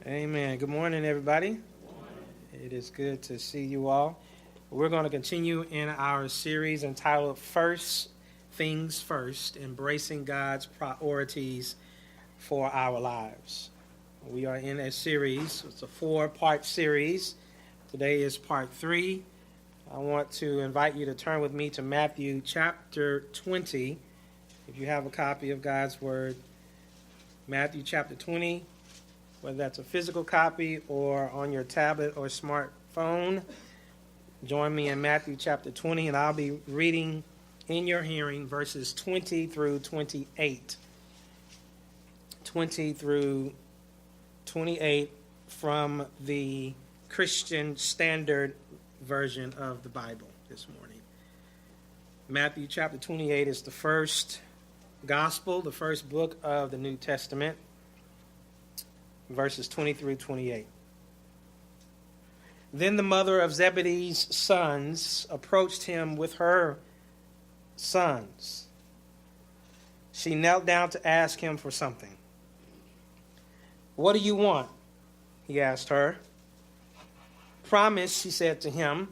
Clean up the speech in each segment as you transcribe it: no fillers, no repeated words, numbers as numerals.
Amen. Good morning, everybody. It is good to see you all. We're going to continue in our series entitled First Things First, Embracing God's Priorities for Our Lives. We are in a series. It's a 4-part series. Today is part 3. I want to invite you to turn with me to Matthew chapter 20. If you have a copy of God's Word, Matthew chapter 20. Whether that's a physical copy or on your tablet or smartphone, join me in Matthew chapter 20, and I'll be reading in your hearing verses 20 through 28. 20 through 28 from the Christian Standard Version of the Bible this morning. Matthew chapter 28 is the first gospel, the first book of the New Testament. Verses 20 through 28. Then the mother of Zebedee's sons approached him with her sons. She knelt down to ask him for something. "What do you want?" he asked her. "Promise," she said to him,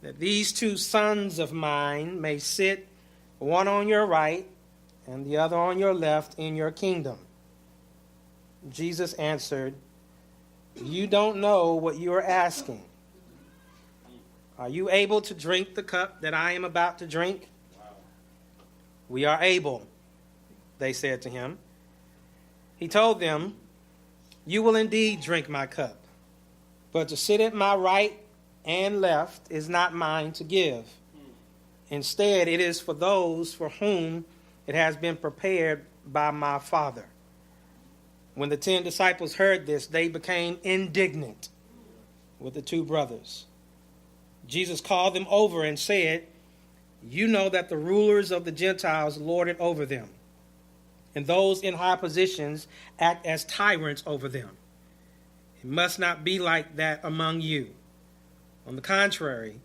"that these 2 sons of mine may sit, one on your right and the other on your left, in your kingdom." Jesus answered, "You don't know what you are asking. Are you able to drink the cup that I am about to drink?" "We are able," they said to him. He told them, "You will indeed drink my cup, but to sit at my right and left is not mine to give. Instead, it is for those for whom it has been prepared by my Father." When the 10 disciples heard this, they became indignant with the 2 brothers. Jesus called them over and said, "You know that the rulers of the Gentiles lord it over them, and those in high positions act as tyrants over them. It must not be like that among you. On the contrary,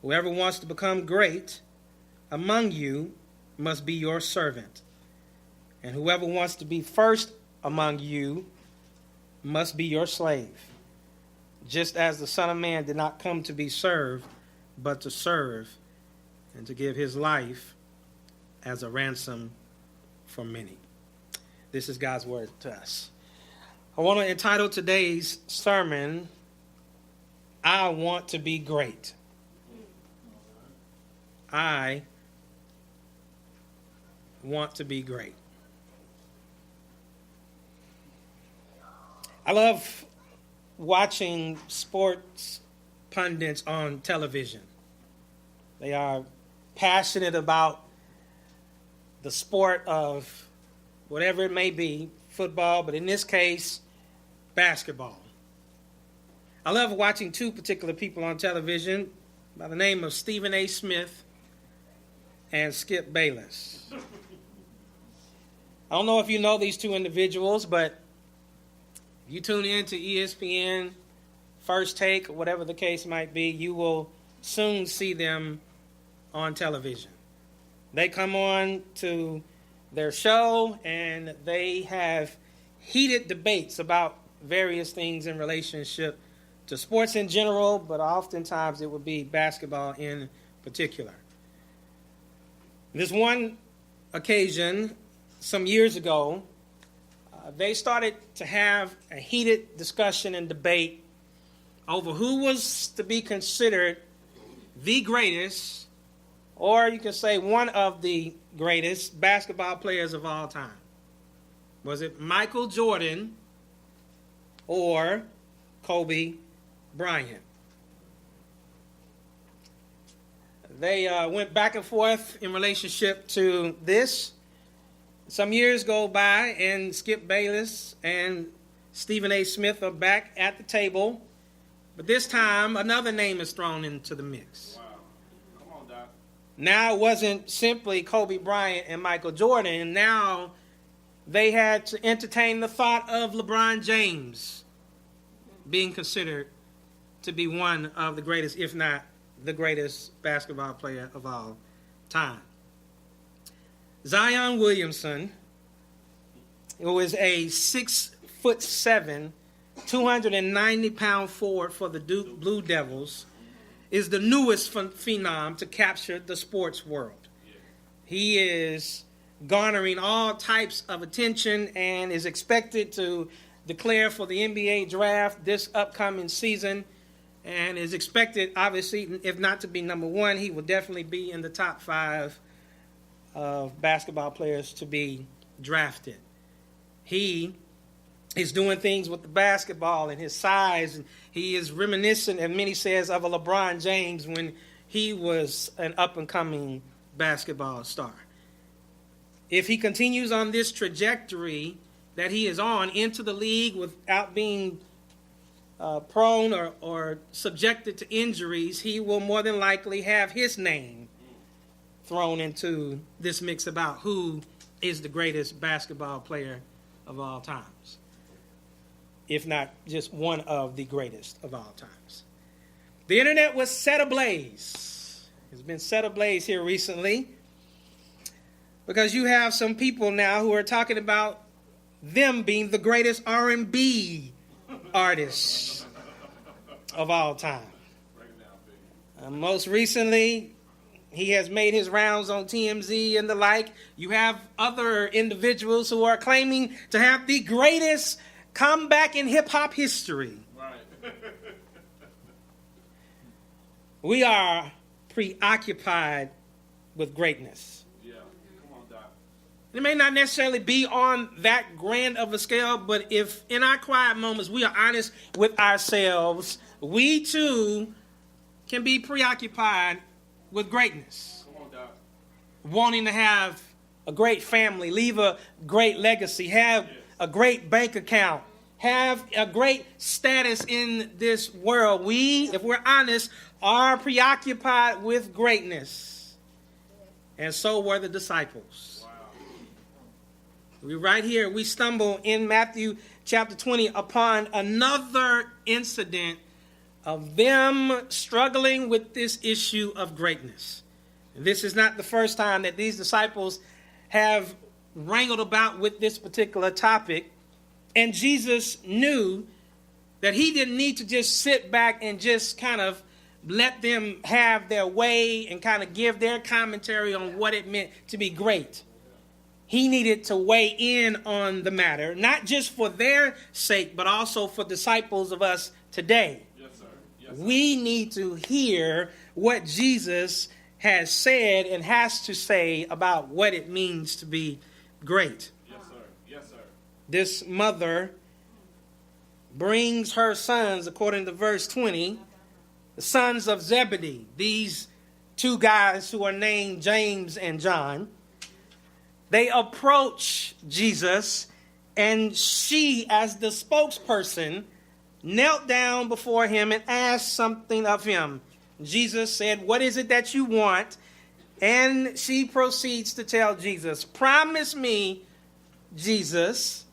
whoever wants to become great among you must be your servant, and whoever wants to be first among you must be your slave, just as the Son of Man did not come to be served, but to serve and to give his life as a ransom for many." This is God's word to us. I want to entitle today's sermon, "I Want to Be Great." I want to be great. I love watching sports pundits on television. They are passionate about the sport of whatever it may be, football, but in this case, basketball. I love watching 2 particular people on television by the name of Stephen A. Smith and Skip Bayless. I don't know if you know these 2 individuals, but you tune in to ESPN, First Take, or whatever the case might be, you will soon see them on television. They come on to their show, and they have heated debates about various things in relationship to sports in general, but oftentimes it would be basketball in particular. This one occasion, some years ago, they started to have a heated discussion and debate over who was to be considered the greatest, or you could say one of the greatest basketball players of all time. Was it Michael Jordan or Kobe Bryant? They went back and forth in relationship to this. Some years go by, and Skip Bayless and Stephen A. Smith are back at the table. But this time, another name is thrown into the mix. Wow. Come on, Doc. Now it wasn't simply Kobe Bryant and Michael Jordan. Now they had to entertain the thought of LeBron James being considered to be one of the greatest, if not the greatest basketball player of all time. Zion Williamson, who is a 6'7" 290-pound forward for the Duke Blue Devils, is the newest phenom to capture the sports world. He is garnering all types of attention and is expected to declare for the NBA draft this upcoming season, and is expected, obviously, if not to be number one, he will definitely be in the top 5 of basketball players to be drafted. He is doing things with the basketball and his size, and he is reminiscent, as many says, of a LeBron James when he was an up-and-coming basketball star. If he continues on this trajectory that he is on into the league without being prone or subjected to injuries, he will more than likely have his name thrown into this mix about who is the greatest basketball player of all times, if not just one of the greatest of all times. The internet was set ablaze. It's been set ablaze here recently because you have some people now who are talking about them being the greatest R&B artists of all time. Most recently, he has made his rounds on TMZ and the like. You have other individuals who are claiming to have the greatest comeback in hip-hop history. Right. We are preoccupied with greatness. Yeah. Come on, Doc. It may not necessarily be on that grand of a scale, but if in our quiet moments we are honest with ourselves, we too can be preoccupied with greatness. Come on, Doc. Wanting to have a great family, leave a great legacy, have a great bank account, have a great status in this world. We, if we're honest, are preoccupied with greatness. And so were the disciples. Wow. Right here, we stumble in Matthew chapter 20 upon another incident of them struggling with this issue of greatness. And this is not the first time that these disciples have wrangled about with this particular topic. And Jesus knew that he didn't need to just sit back and just kind of let them have their way and kind of give their commentary on what it meant to be great. He needed to weigh in on the matter, not just for their sake, but also for disciples of us today. We need to hear what Jesus has said and has to say about what it means to be great. Yes, sir. Yes, sir. This mother brings her sons, according to verse 20, the sons of Zebedee, these two guys who are named James and John. They approach Jesus, and she, as the spokesperson, knelt down before him and asked something of him. Jesus said, "What is it that you want?" And she proceeds to tell Jesus, "Promise me, Jesus,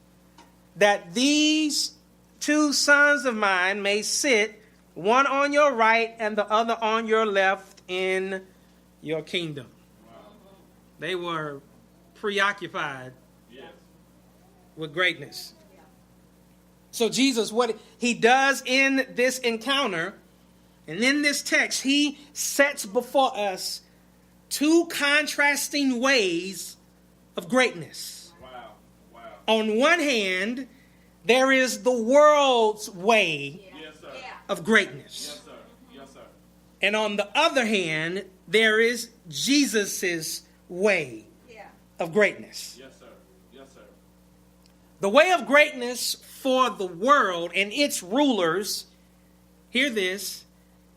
that these two sons of mine may sit, one on your right and the other on your left in your kingdom." Wow. They were preoccupied with greatness. So Jesus, what he does in this encounter and in this text, he sets before us two contrasting ways of greatness. Wow. Wow. On one hand, there is the world's way of greatness. Yes, sir. Yes, sir. And on the other hand, there is Jesus's way of greatness. Yes, sir. Yes, sir. The way of greatness for the world and its rulers, hear this,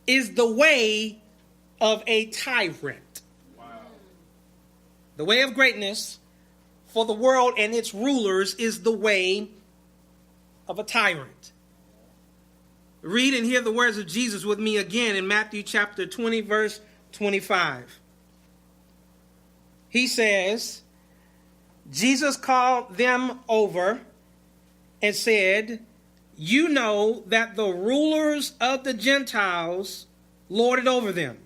is the way of a tyrant. Wow. The way of greatness for the world and its rulers is the way of a tyrant. Read and hear the words of Jesus with me again in Matthew chapter 20, verse 25. He says, Jesus called them over and said, "You know that the rulers of the Gentiles lord it over them,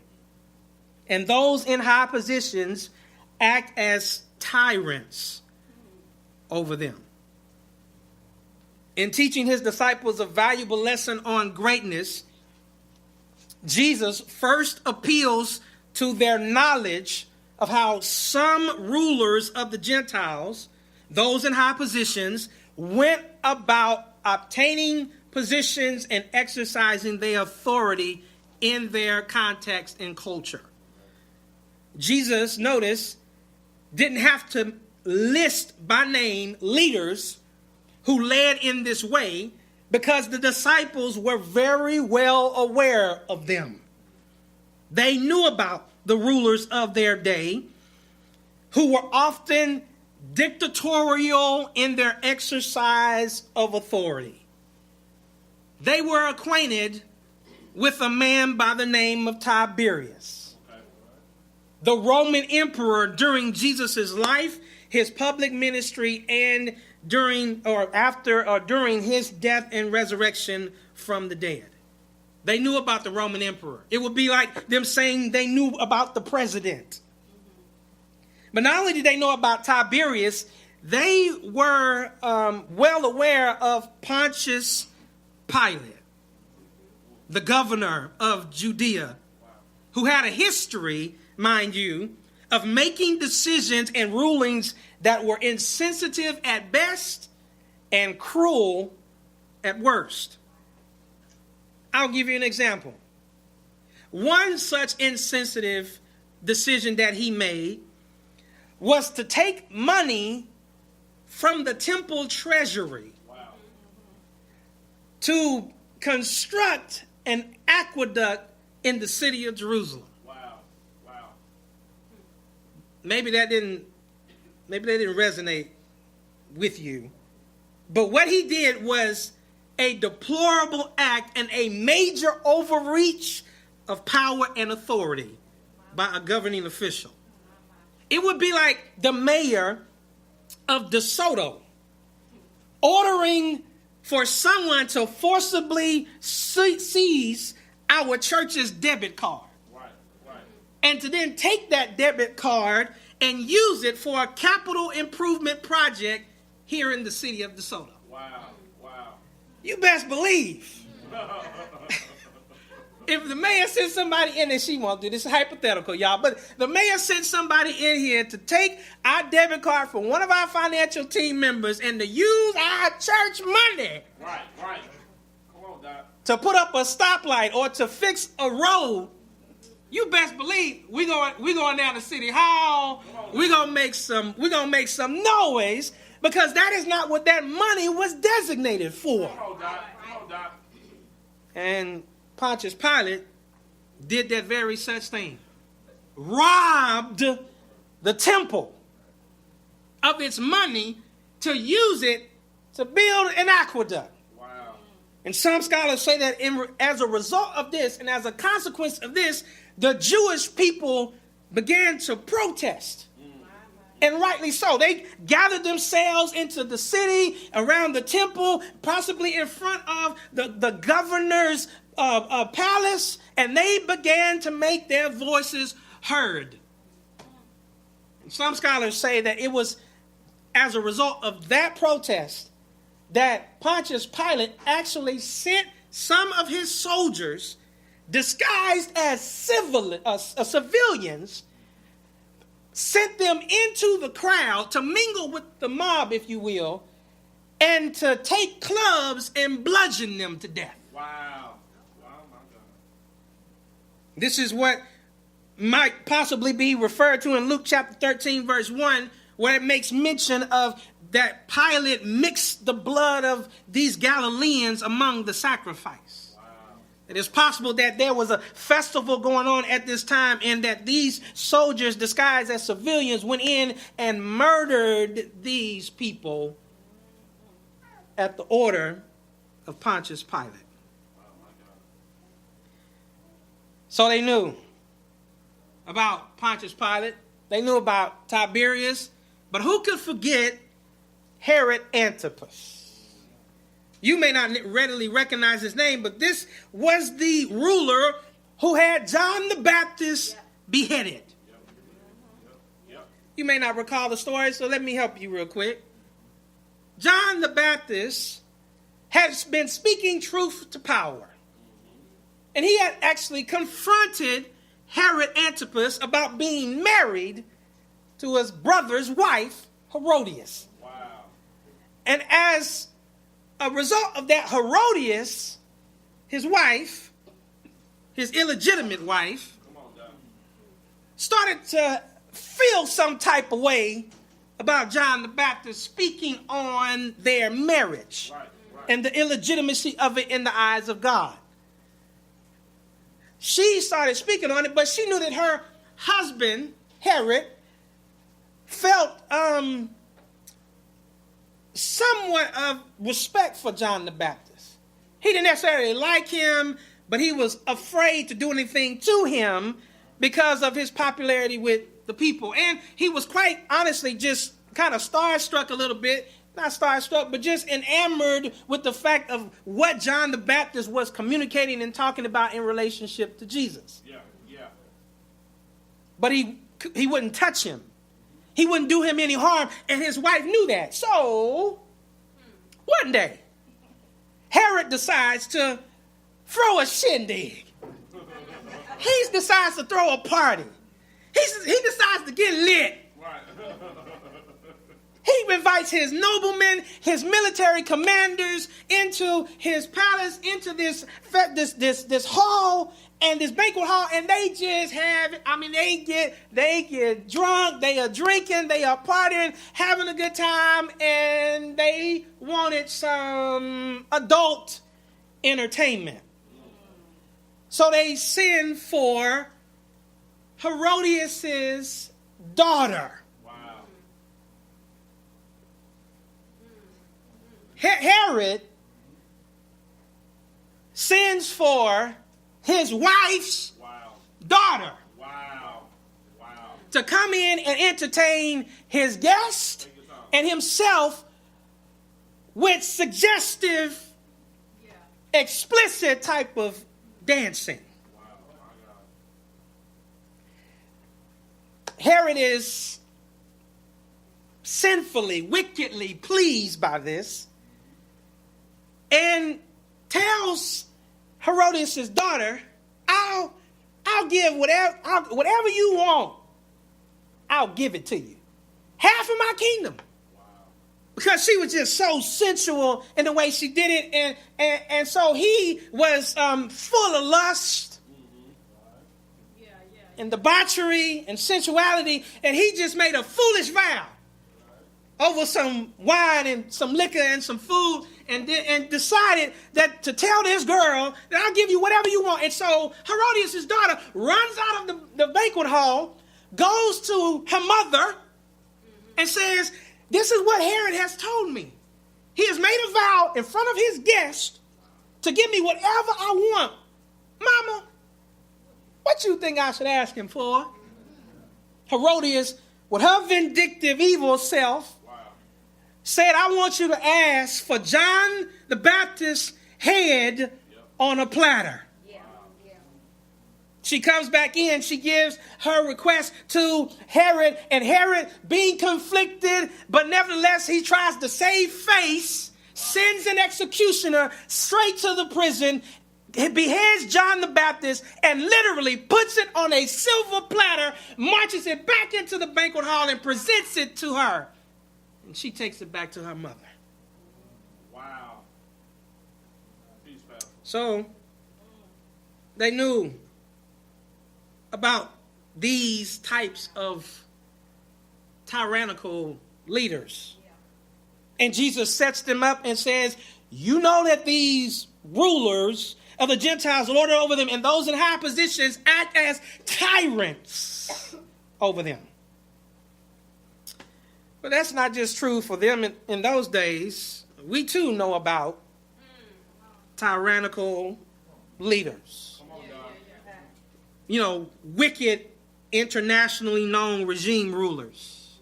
and those in high positions act as tyrants over them." In teaching his disciples a valuable lesson on greatness, Jesus first appeals to their knowledge of how some rulers of the Gentiles, those in high positions, went about obtaining positions and exercising their authority in their context and culture. Jesus, notice, didn't have to list by name leaders who led in this way because the disciples were very well aware of them. They knew about the rulers of their day who were often dictatorial in their exercise of authority. They were acquainted with a man by the name of Tiberius, the Roman emperor during Jesus' life, his public ministry, and during his death and resurrection from the dead. They knew about the Roman emperor. It would be like them saying they knew about the president. But not only did they know about Tiberius, they were well aware of Pontius Pilate, the governor of Judea, who had a history, mind you, of making decisions and rulings that were insensitive at best and cruel at worst. I'll give you an example. One such insensitive decision that he made was to take money from the temple treasury to construct an aqueduct in the city of Jerusalem. Maybe that didn't resonate with you. But what he did was a deplorable act and a major overreach of power and authority by a governing official. It would be like the mayor of DeSoto ordering for someone to forcibly seize our church's debit card. And to then take that debit card and use it for a capital improvement project here in the city of DeSoto. You best believe. If the mayor sent somebody in, and she won't do this, is hypothetical, y'all, but the mayor sent somebody in here to take our debit card from one of our financial team members and to use our church money. Right. Come on, Doc. To put up a stoplight or to fix a road. You best believe we going down to City Hall. We're gonna make some noise because that is not what that money was designated for. Come on, Doc. And Pontius Pilate did that very such thing. Robbed the temple of its money to use it to build an aqueduct. Wow. And some scholars say that as a result of this and as a consequence of this, the Jewish people began to protest. And rightly so. They gathered themselves into the city, around the temple, possibly in front of the governor's palace, and they began to make their voices heard. And some scholars say that it was as a result of that protest that Pontius Pilate actually sent some of his soldiers disguised as civilians, sent them into the crowd to mingle with the mob, if you will, and to take clubs and bludgeon them to death. Wow, my God. This is what might possibly be referred to in Luke chapter 13, verse 1, where it makes mention of that Pilate mixed the blood of these Galileans among the sacrifice. It is possible that there was a festival going on at this time and that these soldiers disguised as civilians went in and murdered these people at the order of Pontius Pilate. So they knew about Pontius Pilate. They knew about Tiberius. But who could forget Herod Antipas? You may not readily recognize his name, but this was the ruler who had John the Baptist beheaded. You may not recall the story, so let me help you real quick. John the Baptist has been speaking truth to power. And he had actually confronted Herod Antipas about being married to his brother's wife, Herodias. Wow. And as a result of that, Herodias, his wife, his illegitimate wife, started to feel some type of way about John the Baptist speaking on their marriage and the illegitimacy of it in the eyes of God. She started speaking on it, but she knew that her husband, Herod, felt somewhat of respect for John the Baptist. He didn't necessarily like him, but he was afraid to do anything to him because of his popularity with the people. And he was quite honestly just kind of starstruck a little bit. Not starstruck, but just enamored with the fact of what John the Baptist was communicating and talking about in relationship to Jesus. Yeah. But he wouldn't touch him. He wouldn't do him any harm, and his wife knew that. So, one day, Herod decides to throw a shindig. He decides to throw a party. He decides to get lit. Right. He invites his noblemen, his military commanders into his palace, into this hall and this banquet hall, and they just have, they get drunk, they are drinking, they are partying, having a good time, and they wanted some adult entertainment. So they send for Herodias' daughter. Herod sends for his wife's daughter to come in and entertain his guest and himself with suggestive, explicit type of dancing. Herod is sinfully, wickedly pleased by this, and tells Herodias' daughter, I'll give whatever you want, I'll give it to you. Half of my kingdom. Wow. Because she was just so sensual in the way she did it, and so he was full of lust and debauchery and sensuality, and he just made a foolish vow over some wine and some liquor and some food, and decided that to tell this girl that I'll give you whatever you want. And so Herodias' daughter runs out of the banquet hall, goes to her mother, and says, this is what Herod has told me. He has made a vow in front of his guest to give me whatever I want. Mama, what you think I should ask him for? Herodias, with her vindictive, evil self, said, I want you to ask for John the Baptist's head on a platter. She comes back in, she gives her request to Herod, and Herod, being conflicted, but nevertheless he tries to save face, sends an executioner straight to the prison, beheads John the Baptist, and literally puts it on a silver platter, marches it back into the banquet hall, and presents it to her. And she takes it back to her mother. Wow. Peace, Pastor. So, they knew about these types of tyrannical leaders. And Jesus sets them up and says, you know that these rulers of the Gentiles lord it over them, and those in high positions act as tyrants over them. But that's not just true for them in those days. We too know about tyrannical leaders. You know, wicked, internationally known regime rulers.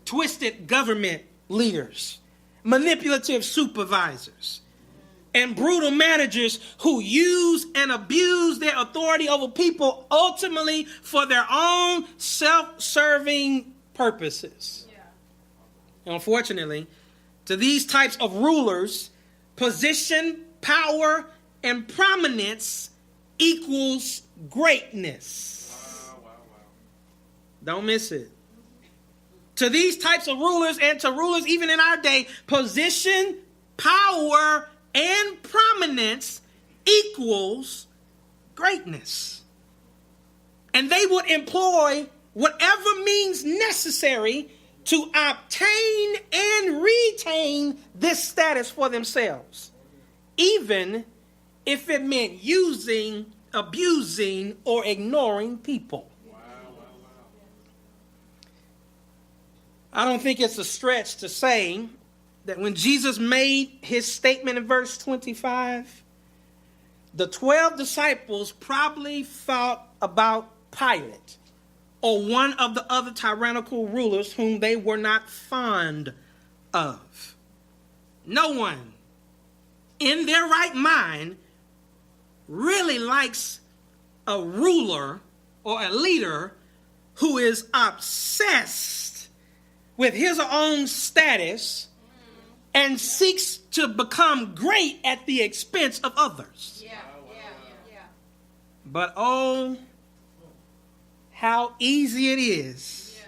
Twisted government leaders. Manipulative supervisors. And brutal managers who use and abuse their authority over people ultimately for their own self-serving purposes. And unfortunately, to these types of rulers, Position, power, and prominence equals greatness. Wow. Don't miss it. To these types of rulers and to rulers even in our day, position, power, and prominence equals greatness. And they would employ whatever means necessary to obtain and retain this status for themselves, even if it meant using, abusing, or ignoring people. Wow. I don't think it's a stretch to say that when Jesus made his statement in verse 25, the 12 disciples probably thought about Pilate or one of the other tyrannical rulers whom they were not fond of. No one in their right mind really likes a ruler or a leader who is obsessed with his own status and seeks to become great at the expense of others. Yeah. But oh, how easy it is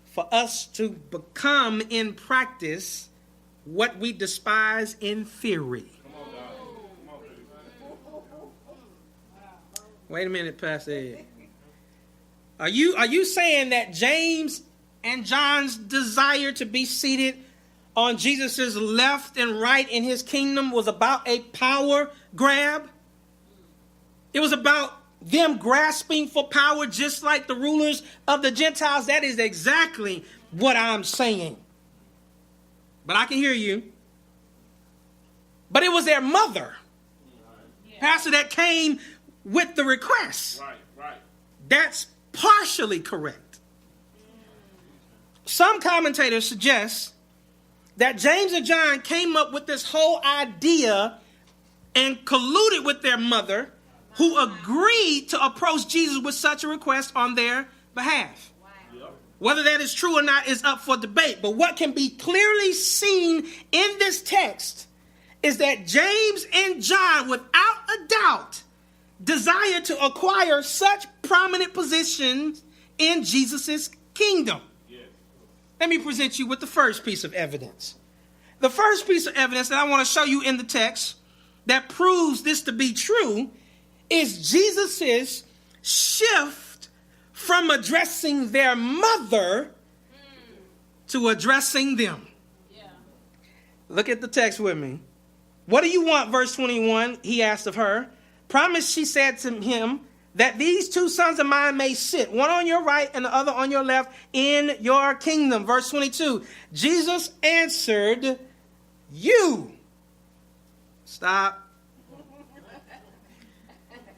for us to become in practice what we despise in theory. Wait a minute, Pastor Ed. Are you saying that James and John's desire to be seated on Jesus' left and right in his kingdom was about a power grab? It was about them grasping for power just like the rulers of the Gentiles. That is exactly what I'm saying. But I can hear you. But it was their mother, Pastor, that came with the request. Right. That's partially correct. Some commentators suggest that James and John came up with this whole idea and colluded with their mother, who agreed to approach Jesus with such a request on their behalf. Yep. Whether that is true or not is up for debate. But what can be clearly seen in this text is that James and John, without a doubt, desire to acquire such prominent positions in Jesus' kingdom. Yes. Let me present you with the first piece of evidence. The first piece of evidence that I want to show you in the text that proves this to be true is Jesus' shift from addressing their mother to addressing them. Yeah. Look at the text with me. What do you want? Verse 21, he asked of her. Promise, she said to him, that these two sons of mine may sit, one on your right and the other on your left, in your kingdom. Verse 22, Jesus answered, you. Stop.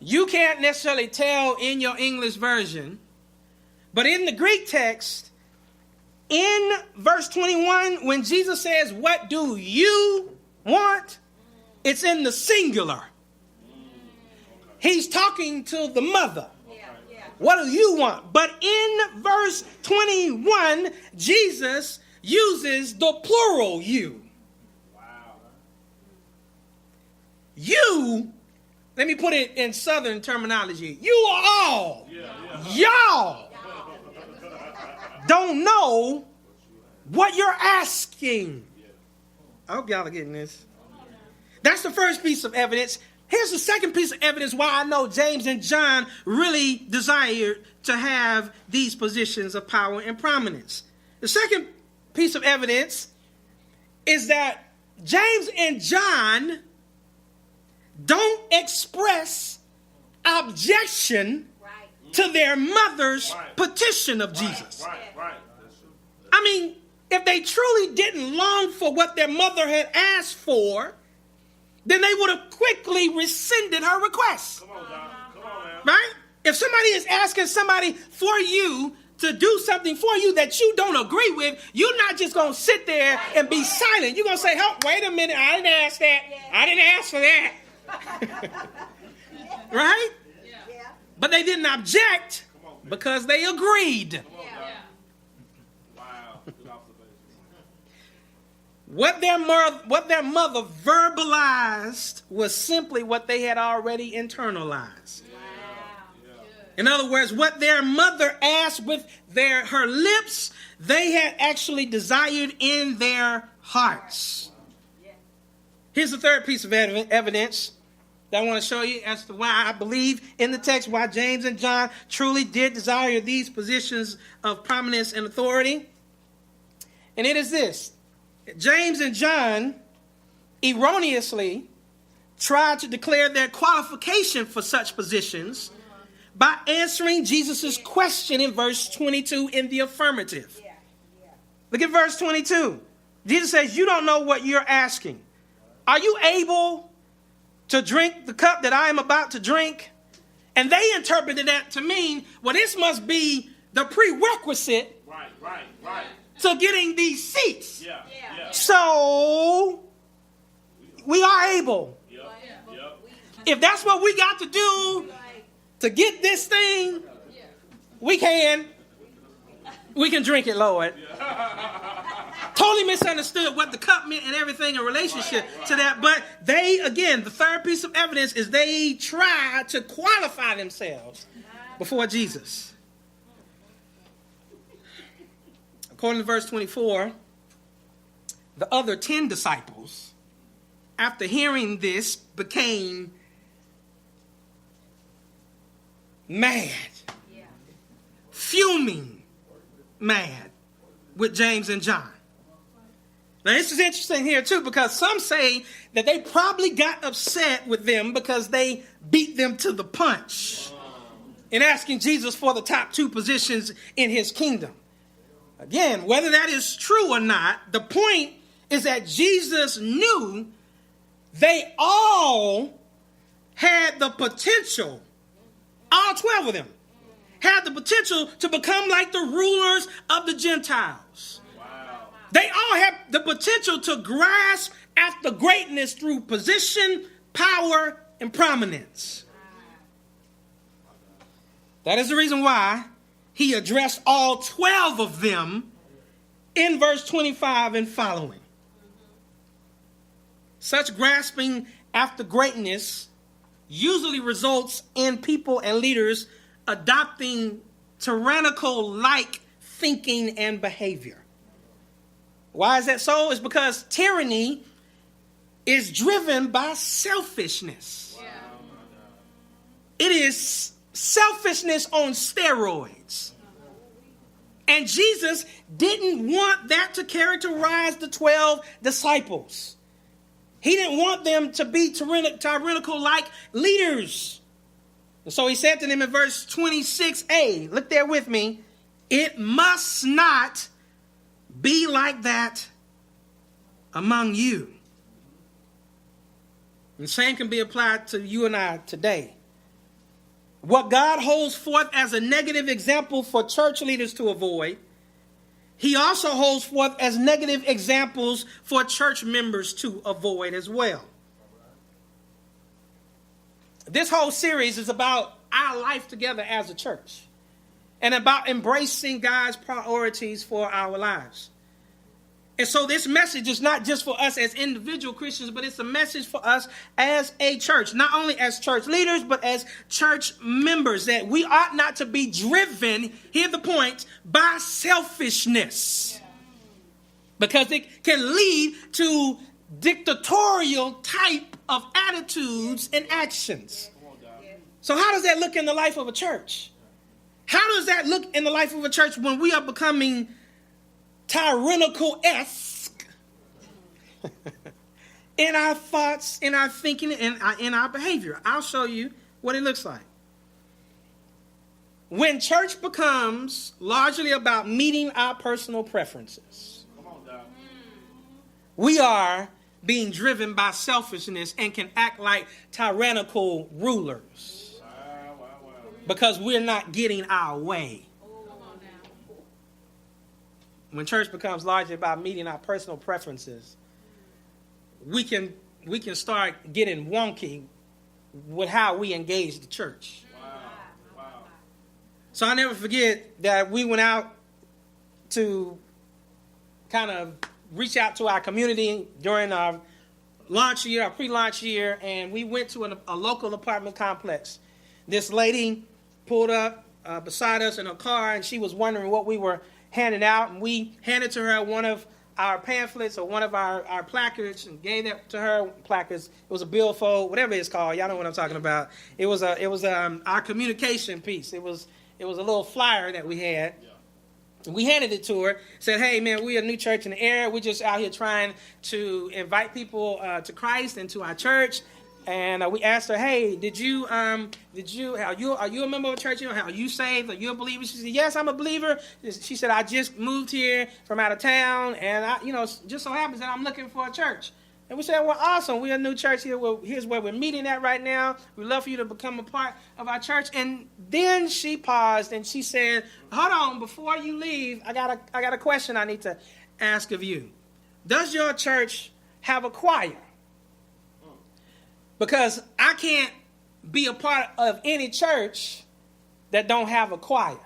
You can't necessarily tell in your English version, but in the Greek text, in verse 21, when Jesus says, what do you want? It's in the singular. He's talking to the mother. Yeah. What do you want? But in verse 21, Jesus uses the plural you. Wow. You, let me put it in Southern terminology. You are all. Yeah. Y'all don't know what you're asking. I hope y'all are getting this. That's the first piece of evidence. Here's the second piece of evidence why I know James and John really desired to have these positions of power and prominence. The second piece of evidence is that James and John don't express objection to their mother's petition of Jesus. Right. I mean, if they truly didn't long for what their mother had asked for, then they would have quickly rescinded her request. Come on, John. Come on, man. Right? If somebody is asking somebody for you to do something for you that you don't agree with, you're not just going to sit there and be silent. You're going to say, oh, wait a minute, I didn't ask that. I didn't ask for that. Right? Yeah. But they didn't object because they agreed. Come on, John. Wow. Good observation. What their mother verbalized was simply what they had already internalized. In other words, what their mother asked with her lips, they had actually desired in their hearts. Here's the third piece of evidence that I want to show you as to why I believe in the text, why James and John truly did desire these positions of prominence and authority. And it is this. James and John erroneously tried to declare their qualification for such positions by answering Jesus' question in verse 22 in the affirmative. Look at verse 22. Jesus says, you don't know what you're asking. Are you able to drink the cup that I am about to drink? And they interpreted that to mean, well, this must be the prerequisite to getting these seats. So we are able. If that's what we got to do to get this thing, we can drink it, Lord. Totally misunderstood what the cup meant and everything in relationship to that. But they, again, the third piece of evidence is they tried to qualify themselves before Jesus. According to verse 24, the other 10 disciples, after hearing this, became mad, fuming mad with James and John. Now, this is interesting here, too, because some say that they probably got upset with them because they beat them to the punch in asking Jesus for the top 2 positions in his kingdom. Again, whether that is true or not, the point is that Jesus knew they all had the potential, all 12 of them, had the potential to become like the rulers of the Gentiles. Wow. They all have the potential to grasp after greatness through position, power, and prominence. That is the reason why he addressed all 12 of them in verse 25 and following. Such grasping after greatness usually results in people and leaders adopting tyrannical-like thinking and behavior. Why is that so? It's because tyranny is driven by selfishness. Wow. It is selfishness on steroids. And Jesus didn't want that to characterize the 12 disciples. He didn't want them to be tyrannical-like leaders. And so he said to them in verse 26a, look there with me, it must not be like that among you. And the same can be applied to you and I today. What God holds forth as a negative example for church leaders to avoid, he also holds forth as negative examples for church members to avoid as well. This whole series is about our life together as a church and about embracing God's priorities for our lives. And so this message is not just for us as individual Christians, but it's a message for us as a church, not only as church leaders, but as church members, that we ought not to be driven, hear the point, by selfishness. Because it can lead to dictatorial type of attitudes and actions. So how does that look in the life of a church? How does that look in the life of a church when we are becoming tyrannical-esque in our thoughts, in our thinking, and in our behavior? I'll show you what it looks like. When church becomes largely about meeting our personal preferences, we are being driven by selfishness and can act like tyrannical rulers because we're not getting our way. When church becomes largely about meeting our personal preferences, we can start getting wonky with how we engage the church. Wow. So I'll never forget that we went out to kind of reach out to our community during our launch year, our pre-launch year, and we went to a local apartment complex. This lady pulled up beside us in her car, and she was wondering what we were handing out, and we handed to her one of our pamphlets or one of our placards and gave that to her. Placards. It was a billfold, whatever it's called. Y'all know what I'm talking about. It was our communication piece. It was a little flyer that we had. And we handed it to her. Said, "Hey, man, we're a new church in the area. We're just out here trying to invite people to Christ and to our church." And we asked her, "Hey, are you a member of a church? Are you saved? Are you a believer?" She said, "Yes, I'm a believer." She said, "I just moved here from out of town, and just so happens that I'm looking for a church." And we said, "Well, awesome. We're a new church here. Well, here's where we're meeting at right now. We'd love for you to become a part of our church." And then she paused and she said, "Hold on, before you leave, I got a question I need to ask of you. Does your church have a choir? Because I can't be a part of any church that don't have a choir.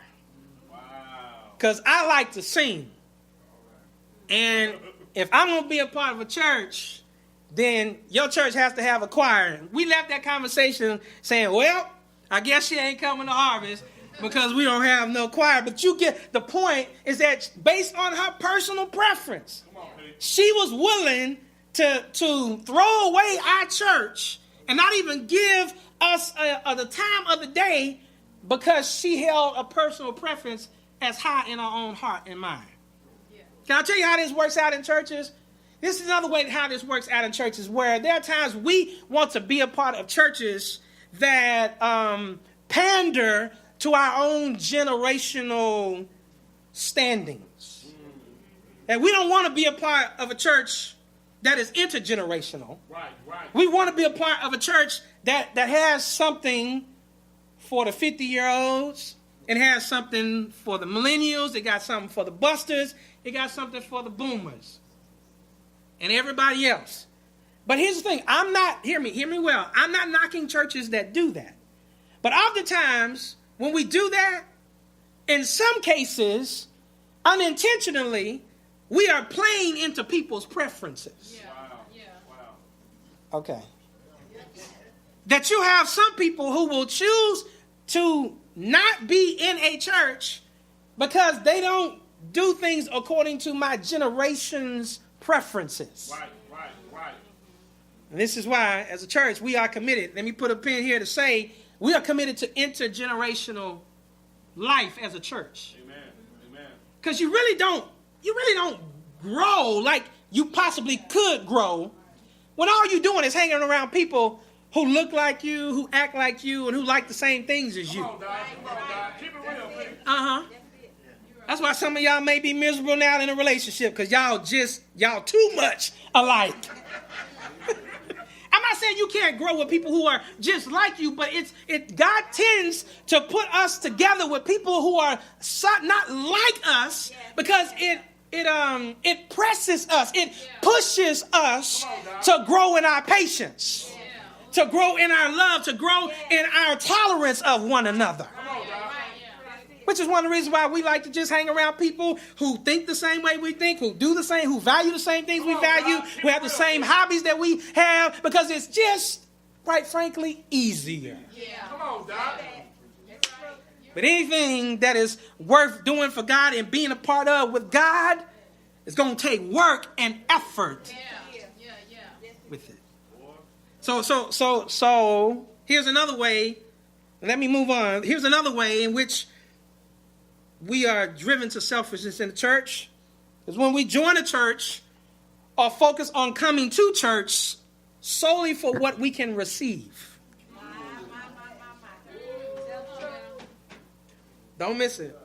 Because I like to sing. And if I'm going to be a part of a church, then your church has to have a choir." We left that conversation saying, "Well, I guess she ain't coming to Harvest because we don't have no choir." But you get the point, is that based on her personal preference, she was willing to throw away our church and not even give us the time of the day because she held a personal preference as high in her own heart and mind. Yeah. Can I tell you how this works out in churches? This is another way how this works out in churches, where there are times we want to be a part of churches that pander to our own generational standings. And we don't want to be a part of a church that is intergenerational. Right. We want to be a part of a church that has something for the 50-year-olds. It has something for the millennials. It got something for the busters. It got something for the boomers. And everybody else. But here's the thing. Hear me well. I'm not knocking churches that do that. But oftentimes, when we do that, in some cases, unintentionally, we are playing into people's preferences. Yeah. Wow. Okay. That you have some people who will choose to not be in a church because they don't do things according to my generation's preferences. Right. And this is why, as a church, we are committed. Let me put a pin here to say we are committed to intergenerational life as a church. Amen. Because you really don't grow like you possibly could grow when all you're doing is hanging around people who look like you, who act like you, and who like the same things as you. Come on, Doc. Keep it real, please. That's why some of y'all may be miserable now in a relationship, because y'all too much alike. I'm not saying you can't grow with people who are just like you, but God tends to put us together with people who are not like us, because it presses us, it pushes us to grow in our patience, to grow in our love, to grow in our tolerance of one another. Which is one of the reasons why we like to just hang around people who think the same way we think, who do the same, who value the same things we value, who have the same hobbies that we have, because it's just, quite frankly, easier. Come on, Doc. But anything that is worth doing for God and being a part of with God is going to take work and effort with it. So here's another way. Let me move on. Here's another way in which we are driven to selfishness in the church, is when we join a church or focus on coming to church solely for what we can receive. Don't miss it.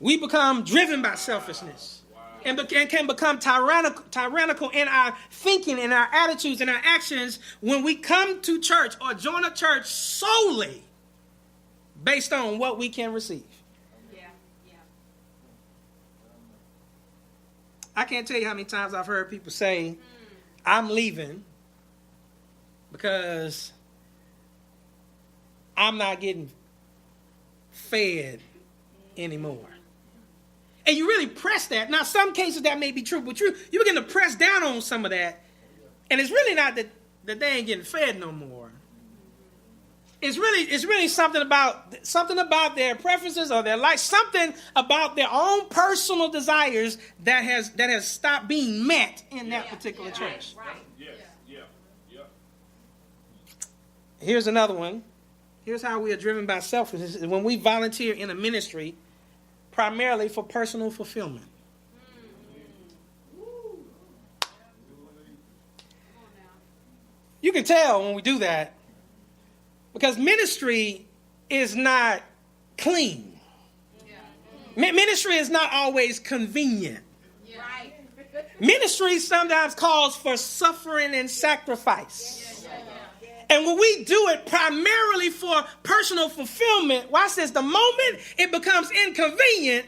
We become driven by selfishness and can become tyrannical in our thinking, in our attitudes, in our actions when we come to church or join a church solely based on what we can receive. I can't tell you how many times I've heard people say, I'm leaving because I'm not getting fed anymore. and you really press that. Now, some cases that may be true, but you begin to press down on some of that, and it's really not that they ain't getting fed no more. It's really something about their preferences or their life, something about their own personal desires that has stopped being met in that particular church. Right. Yes. Yeah. Here's another one. Here's how we are driven by selfishness: when we volunteer in a ministry primarily for personal fulfillment. You can tell when we do that, because ministry is not clean. Ministry is not always convenient. Right. Ministry sometimes calls for suffering and sacrifice. And when we do it primarily for personal fulfillment, watch this, the moment it becomes inconvenient,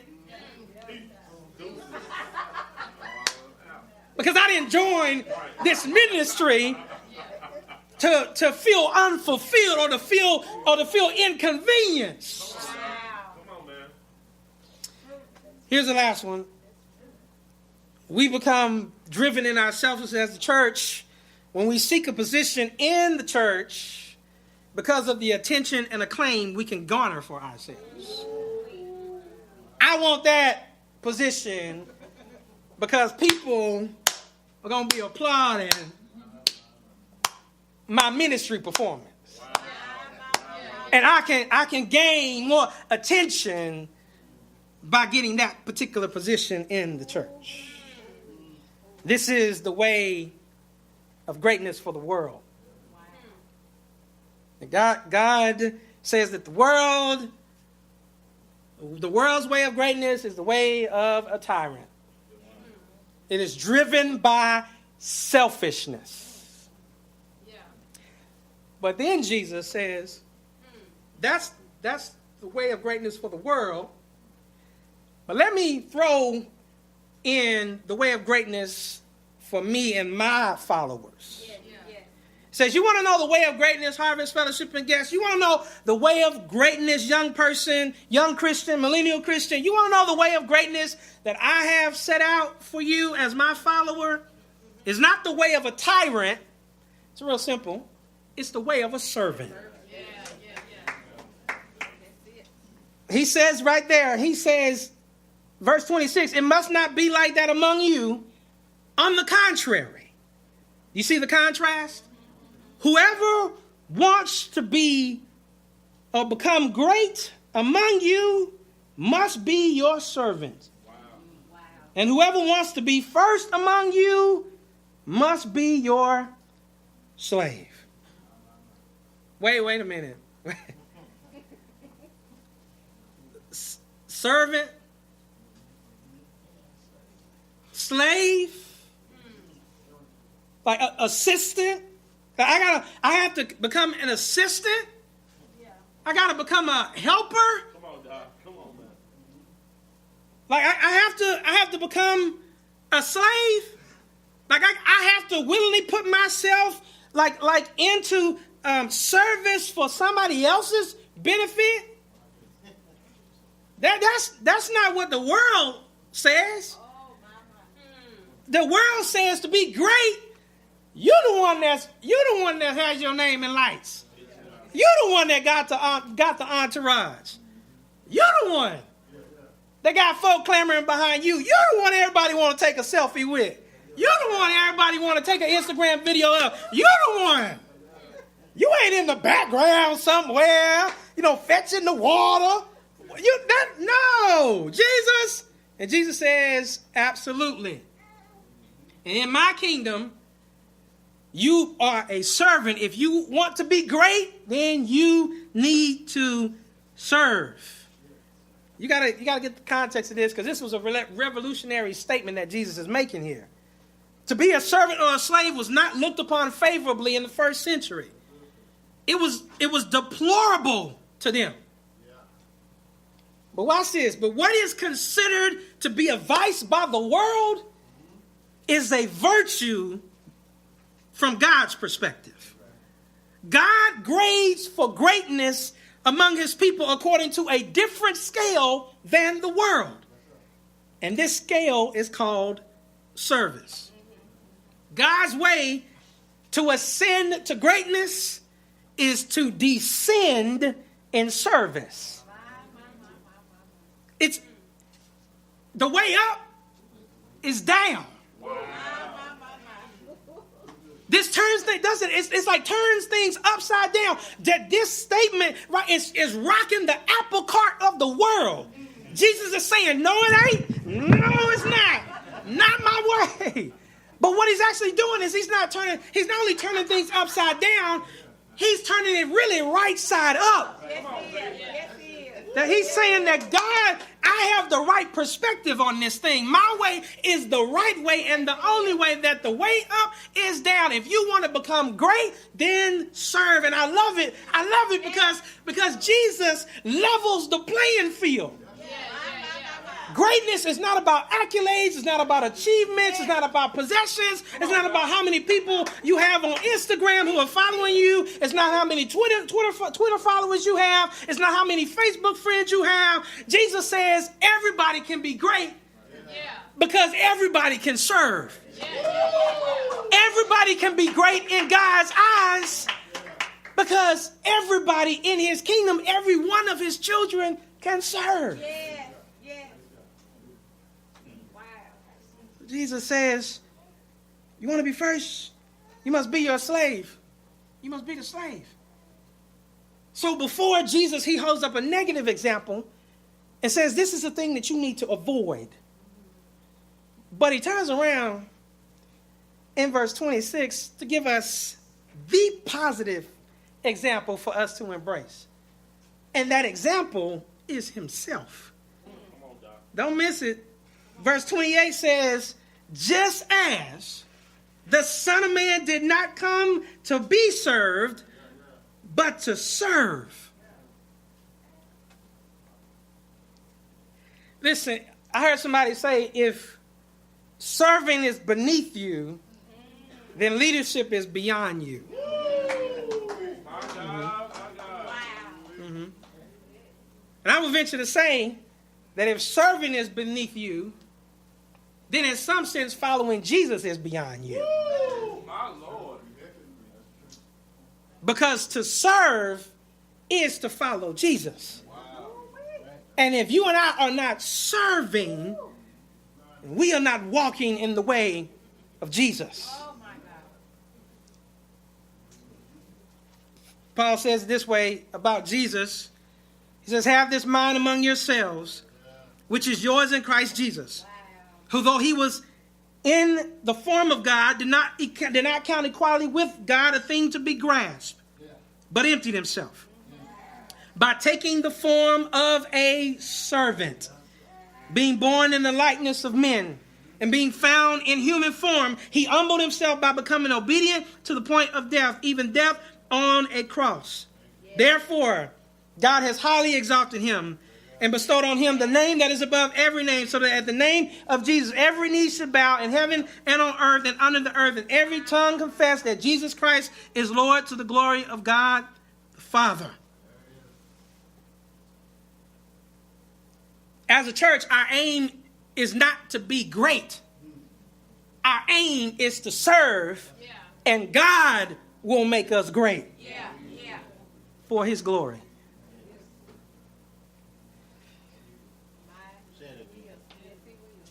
because I didn't join this ministry to feel unfulfilled or to feel inconvenienced. Come on, man. Here's the last one. We become driven in our selfishness as a church when we seek a position in the church because of the attention and acclaim we can garner for ourselves. I want that position because people are going to be applauding my ministry performance. And I can gain more attention by getting that particular position in the church. This is the way of greatness for the world. God says that the world's way of greatness is the way of a tyrant. It is driven by selfishness. But then Jesus says, that's the way of greatness for the world. But let me throw in the way of greatness for me and my followers. Says, you want to know the way of greatness, Harvest Fellowship and guests? You want to know the way of greatness, young person, young Christian, millennial Christian? You want to know the way of greatness that I have set out for you as my follower? It's not the way of a tyrant. It's real simple. It's the way of a servant. He says right there, he says, verse 26, it must not be like that among you. On the contrary. You see the contrast? Whoever wants to be or become great among you must be your servant. Wow. And whoever wants to be first among you must be your slave. Wait a minute. Servant, slave, like assistant. I have to become an assistant. I got to become a helper. Come on, Doc. Come on, man. Like I have to become a slave. Like I have to willingly put myself like into service for somebody else's benefit. That's not what the world says. The world says to be great, you're the one that has your name in lights. You're the one that got the entourage. You're the one. They got folk clamoring behind you. You're the one everybody want to take a selfie with. You're the one everybody want to take an Instagram video of. You're the one. You ain't in the background somewhere, fetching the water. No, Jesus. And Jesus says, absolutely. And in my kingdom, you are a servant. If you want to be great, then you need to serve. You gotta get the context of this, because this was a revolutionary statement that Jesus is making here. To be a servant or a slave was not looked upon favorably in the first century. It was deplorable to them. But watch this. But what is considered to be a vice by the world is a virtue from God's perspective. God grades for greatness among his people according to a different scale than the world. And this scale is called service. God's way to ascend to greatness is to descend in service. It's the way up is down. This turns things, doesn't it's like turns things upside down. That this statement right is rocking the apple cart of the world. Jesus is saying, no, it ain't. No, it's not. Not my way. But what he's actually doing is he's not only turning things upside down, he's turning it really right side up. Yes, he is. Yes, he is. That he's saying that God, I have the right perspective on this thing. My way is the right way and the only way, that the way up is down. If you want to become great, then serve. And I love it. I love it because Jesus levels the playing field. Greatness is not about accolades. It's not about achievements. It's not about possessions. It's not about how many people you have on Instagram who are following you. It's not how many Twitter followers you have. It's not how many Facebook friends you have. Jesus says everybody can be great because everybody can serve. Everybody can be great in God's eyes because everybody in his kingdom, every one of his children can serve. Jesus says, you want to be first? You must be your slave. You must be the slave. So before Jesus, he holds up a negative example and says, this is the thing that you need to avoid. But he turns around in verse 26 to give us the positive example for us to embrace. And that example is himself. Don't miss it. Verse 28 says, just as the Son of Man did not come to be served, but to serve. Listen, I heard somebody say, if serving is beneath you, then leadership is beyond you. And I would venture to say that if serving is beneath you, then in some sense following Jesus is beyond you. My Lord. Because to serve is to follow Jesus. And if you and I are not serving, we are not walking in the way of Jesus. Paul says this way about Jesus. He says, have this mind among yourselves, which is yours in Christ Jesus, who though he was in the form of God, did not count equality with God a thing to be grasped, but emptied himself by taking the form of a servant, being born in the likeness of men, and being found in human form, he humbled himself by becoming obedient to the point of death, even death on a cross. Therefore, God has highly exalted him and bestowed on him the name that is above every name, so that at the name of Jesus, every knee should bow in heaven and on earth and under the earth, and every tongue confess that Jesus Christ is Lord, to the glory of God the Father. As a church, our aim is not to be great. Our aim is to serve, and God will make us great for his glory.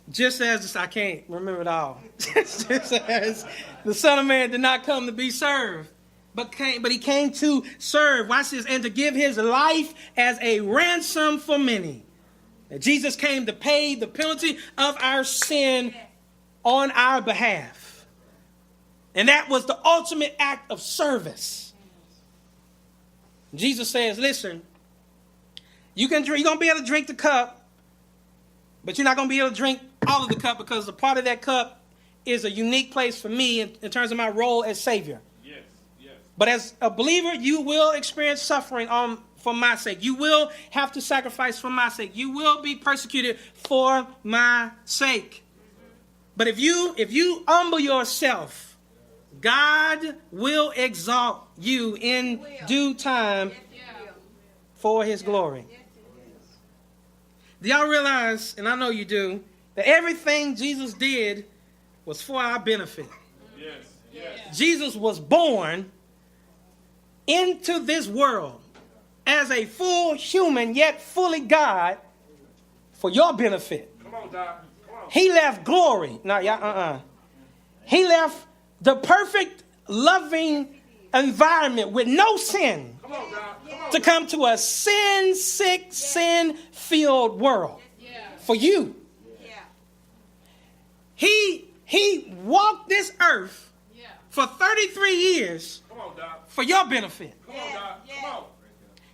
Just as, I can't remember it all. Just as the Son of Man did not come to be served, but he came to serve, watch this, and to give his life as a ransom for many. And Jesus came to pay the penalty of our sin on our behalf. And that was the ultimate act of service. Jesus says, listen, you're going to be able to drink the cup, but you're not going to be able to drink all of the cup, because a part of that cup is a unique place for me in terms of my role as Savior. Yes, yes. But as a believer, you will experience suffering for my sake. You will have to sacrifice for my sake. You will be persecuted for my sake. But if you humble yourself, God will exalt you in due time for his glory. Do y'all realize, and I know you do, that everything Jesus did was for our benefit. Yes. Yes. Jesus was born into this world as a full human, yet fully God, for your benefit. Come on, Doc. Come on. He left glory. No, He left the perfect, loving environment with no sin Come on, Doc. Come on. to come to a sin-sick, sin-filled world for you. He walked this earth for 33 years Come on, Doc. for your benefit. Come on, Doc. Come on.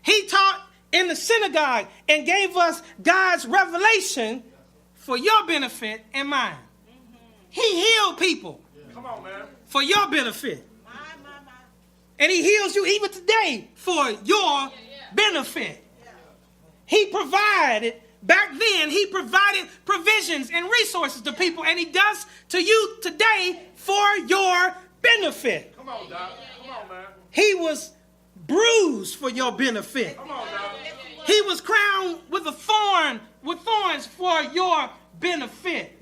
He taught in the synagogue and gave us God's revelation for your benefit and mine. He healed people Come on, man. for your benefit. And he heals you even today for your benefit. He provided, back then, he provided provisions and resources to people, and he does to you today for your benefit. Come on, Doc. Come on, man. He was bruised for your benefit. Come on, Doc. He was crowned with thorns for your benefit.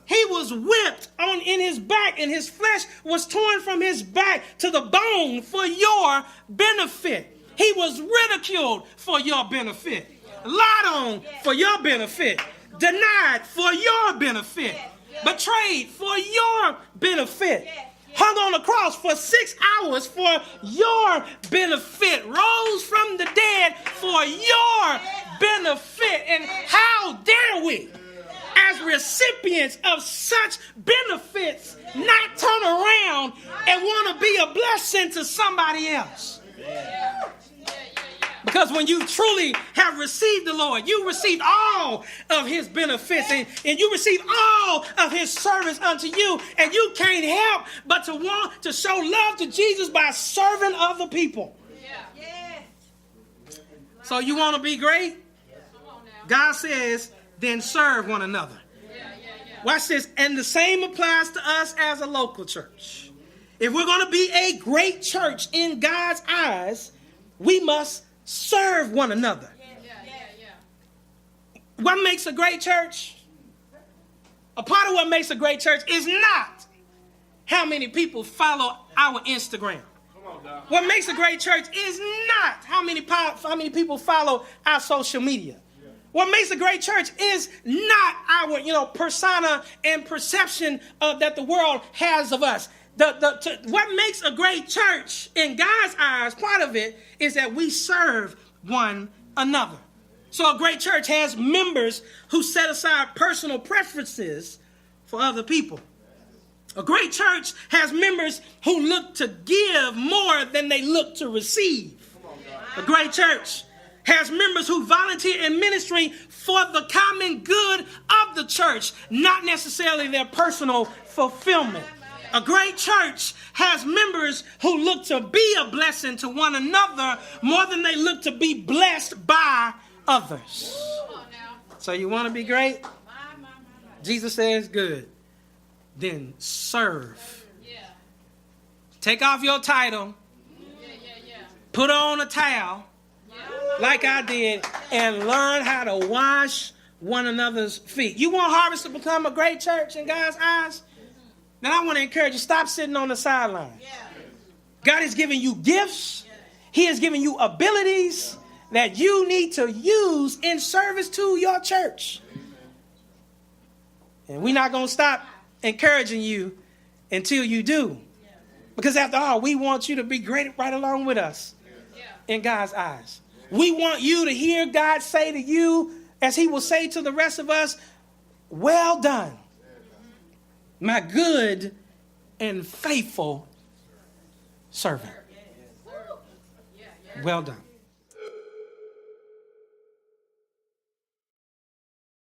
He was whipped in his back, and his flesh was torn from his back to the bone for your benefit. He was ridiculed for your benefit, lied on for your benefit, denied for your benefit, betrayed for your benefit, hung on the cross for 6 hours for your benefit, rose from the dead for your benefit. And how dare we, as recipients of such benefits, not turn around and want to be a blessing to somebody else? Because when you truly have received the Lord, you received all of his benefits, and you receive all of his service unto you, and you can't help but to want to show love to Jesus by serving other people. So you want to be great? God says, then serve one another. Watch this. And the same applies to us as a local church. If we're going to be a great church in God's eyes, we must serve one another. What makes a great church? A part of what makes a great church is not how many people follow our Instagram. Come on, Doc. What makes a great church is not how many people follow our social media. What makes a great church is not our, persona and perception that the world has of us. What makes a great church in God's eyes, part of it, is that we serve one another. So a great church has members who set aside personal preferences for other people. A great church has members who look to give more than they look to receive. A great church has members who volunteer in ministry for the common good of the church, not necessarily their personal fulfillment. A great church has members who look to be a blessing to one another more than they look to be blessed by others. So you want to be great? Jesus says, good. Then serve. Take off your title. Put on a towel, like I did, and learn how to wash one another's feet. You want Harvest to become a great church in God's eyes? Then I want to encourage you, stop sitting on the sideline. God has given you gifts. He has given you abilities that you need to use in service to your church. And we're not going to stop encouraging you until you do. Because after all, we want you to be great right along with us in God's eyes. We want you to hear God say to you, as he will say to the rest of us, well done, my good and faithful servant. Well done.